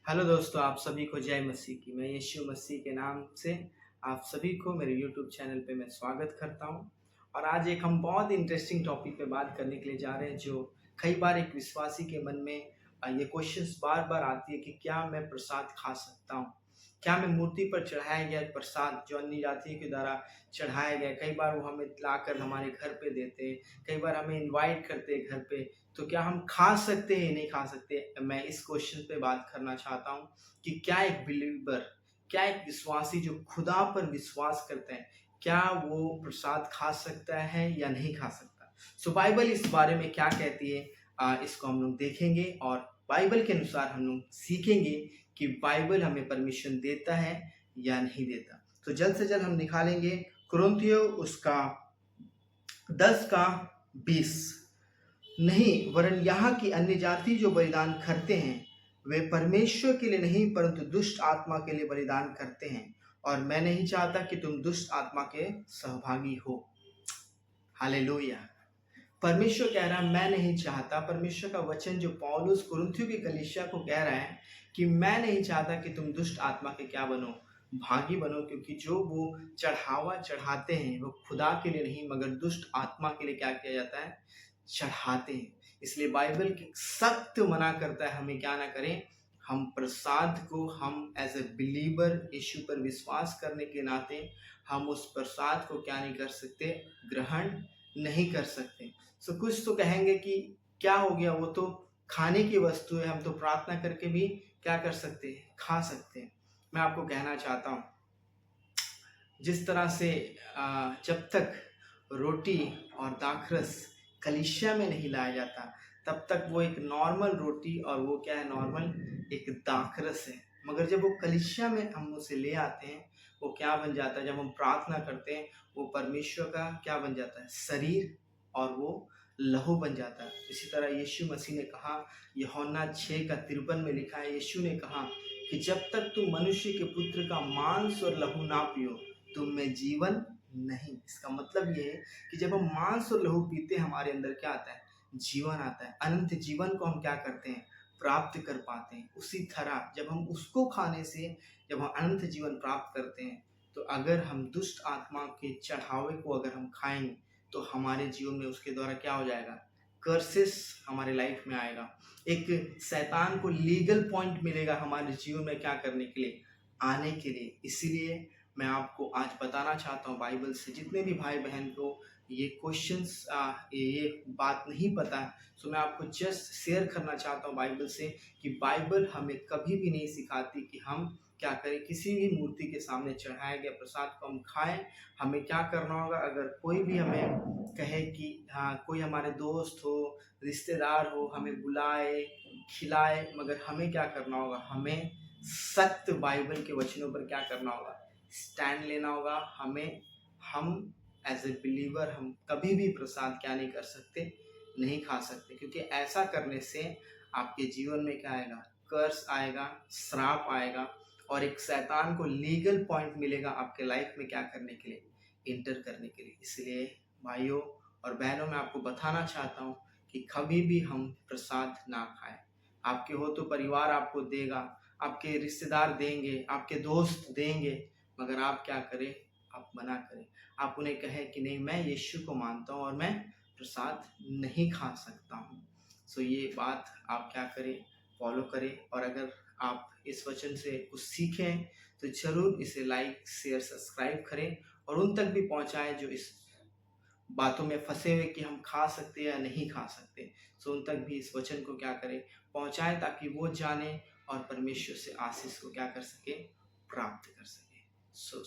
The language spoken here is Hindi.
हेलो दोस्तों, आप सभी को जय मसीह की। मैं यीशु मसीह के नाम से आप सभी को मेरे यूट्यूब चैनल पे मैं स्वागत करता हूँ। और आज एक हम बहुत इंटरेस्टिंग टॉपिक पे बात करने के लिए जा रहे हैं, जो कई बार एक विश्वासी के मन में ये क्वेश्चंस बार बार आती है कि क्या मैं प्रसाद खा सकता हूँ? क्या मैं मूर्ति पर चढ़ाया गया प्रसाद जो अन्य जातियों के द्वारा चढ़ाया गया, कई बार वो हमें लाकर हमारे घर पे देते हैं, कई बार हमें इनवाइट करते हैं घर पे, तो क्या हम खा सकते हैं नहीं खा सकते? मैं इस क्वेश्चन पे बात करना चाहता हूँ कि क्या एक बिलीवर, क्या एक विश्वासी जो खुदा पर विश्वास करते हैं, क्या वो प्रसाद खा सकता है या नहीं खा सकता? सो बाइबल इस बारे में क्या कहती है, इसको हम लोग देखेंगे और बाइबल के अनुसार हम लोग सीखेंगे कि बाइबल हमें परमिशन देता है या नहीं देता। तो जल्द से जल्द हम निकालेंगे कुरिन्थियों उसका 10 का 20। नहीं, वरन यहाँ की अन्य जाति जो बलिदान करते हैं वे परमेश्वर के लिए नहीं परंतु दुष्ट आत्मा के लिए बलिदान करते हैं, और मैं नहीं चाहता कि तुम दुष्ट आत्मा के सहभागी हो। हालेलुया। परमेश्वर कह रहा है मैं नहीं चाहता, परमेश्वर का वचन जो पौलुस कुरिन्थियों की कलीसिया को कह रहा है कि मैं नहीं चाहता कि तुम दुष्ट आत्मा के क्या बनो, भागी बनो, क्योंकि जो वो चढ़ावा चढ़ाते हैं वो खुदा के लिए नहीं मगर दुष्ट आत्मा के लिए क्या किया जाता है, चढ़ाते हैं। इसलिए बाइबल सख्त मना करता है हमें क्या ना करें, हम प्रसाद को हम एज ए बिलीवर यीशु पर विश्वास करने के नाते हम उस प्रसाद को क्या नहीं कर सकते, ग्रहण नहीं कर सकते। सो कुछ तो कहेंगे कि क्या हो गया, वो तो खाने की वस्तु है, हम तो प्रार्थना करके भी क्या कर सकते हैं, खा सकते हैं। मैं आपको कहना चाहता हूँ जिस तरह से जब तक रोटी और दाखरस कलीसिया में नहीं लाया जाता तब तक वो एक नॉर्मल रोटी और वो क्या है, नॉर्मल एक दाखरस है। मगर जब वो कलीसिया में हम उसे ले आते हैं वो क्या बन जाता है, जब हम प्रार्थना करते हैं वो परमेश्वर का क्या बन जाता है, शरीर और वो लहू बन जाता है। इसी तरह यीशु मसीह ने कहा, यूहन्ना 6:53 में लिखा है, यीशु ने कहा कि जब तक तुम मनुष्य के पुत्र का मांस और लहू ना पियो तुम में जीवन नहीं। इसका मतलब ये है कि जब हम मांस और लहू पीते हैं हमारे अंदर क्या आता है, जीवन आता है। अनंत जीवन को हम क्या करते हैं, प्राप्त कर पाते हैं। उसी तरह जब हम उसको खाने से जब हम अनंत जीवन प्राप्त करते हैं, तो अगर हम दुष्ट आत्मा के चढ़ावे को अगर हम खाएंगे तो हमारे जीवन में उसके द्वारा क्या हो जाएगा, कर्सेस हमारे लाइफ में आएगा। एक शैतान को लीगल पॉइंट मिलेगा हमारे जीवन में क्या करने के लिए, आने के लिए। इसीलिए मैं आपको आज बताना चाहता हूँ बाइबल से, जितने भी भाई बहन को ये क्वेश्चंस ये बात नहीं पता है, तो मैं आपको जस्ट शेयर करना चाहता हूँ बाइबल से कि बाइबल हमें कभी भी नहीं सिखाती कि हम क्या करें, किसी भी मूर्ति के सामने चढ़ाया गया प्रसाद को हम खाएं। हमें क्या करना होगा, अगर कोई भी हमें कहे कि हाँ, कोई हमारे दोस्त हो, रिश्तेदार हो, हमें बुलाए खिलाए, मगर हमें क्या करना होगा, हमें सख्त बाइबल के वचनों पर क्या करना होगा, स्टैंड लेना होगा। हम एज ए बिलीवर हम कभी भी प्रसाद क्या नहीं कर सकते, नहीं खा सकते, क्योंकि ऐसा करने से आपके जीवन में क्या आएगा, कर्स आएगा, श्राप आएगा, और एक शैतान को लीगल पॉइंट मिलेगा आपके लाइफ में क्या करने के लिए, इंटर करने के लिए। इसलिए भाइयों और बहनों मैं आपको बताना चाहता हूँ कि कभी भी हम प्रसाद ना खाएं। आपके हो तो परिवार आपको देगा, आपके रिश्तेदार देंगे, आपके दोस्त देंगे, मगर आप क्या करें, आप मना करें। आप उन्हें कहें कि नहीं, मैं यीशु को मानता हूँ और मैं प्रसाद नहीं खा सकता हूँ। सो ये बात आप क्या करें, फॉलो करें। और अगर आप इस वचन से कुछ सीखें तो ज़रूर इसे लाइक शेयर सब्सक्राइब करें और उन तक भी पहुँचाएं जो इस बातों में फंसे हुए कि हम खा सकते या नहीं खा सकते। सो उन तक भी इस वचन को क्या करें, पहुँचाएं, ताकि वो जाने और परमेश्वर से आशीष को क्या कर सके, प्राप्त कर सके। सो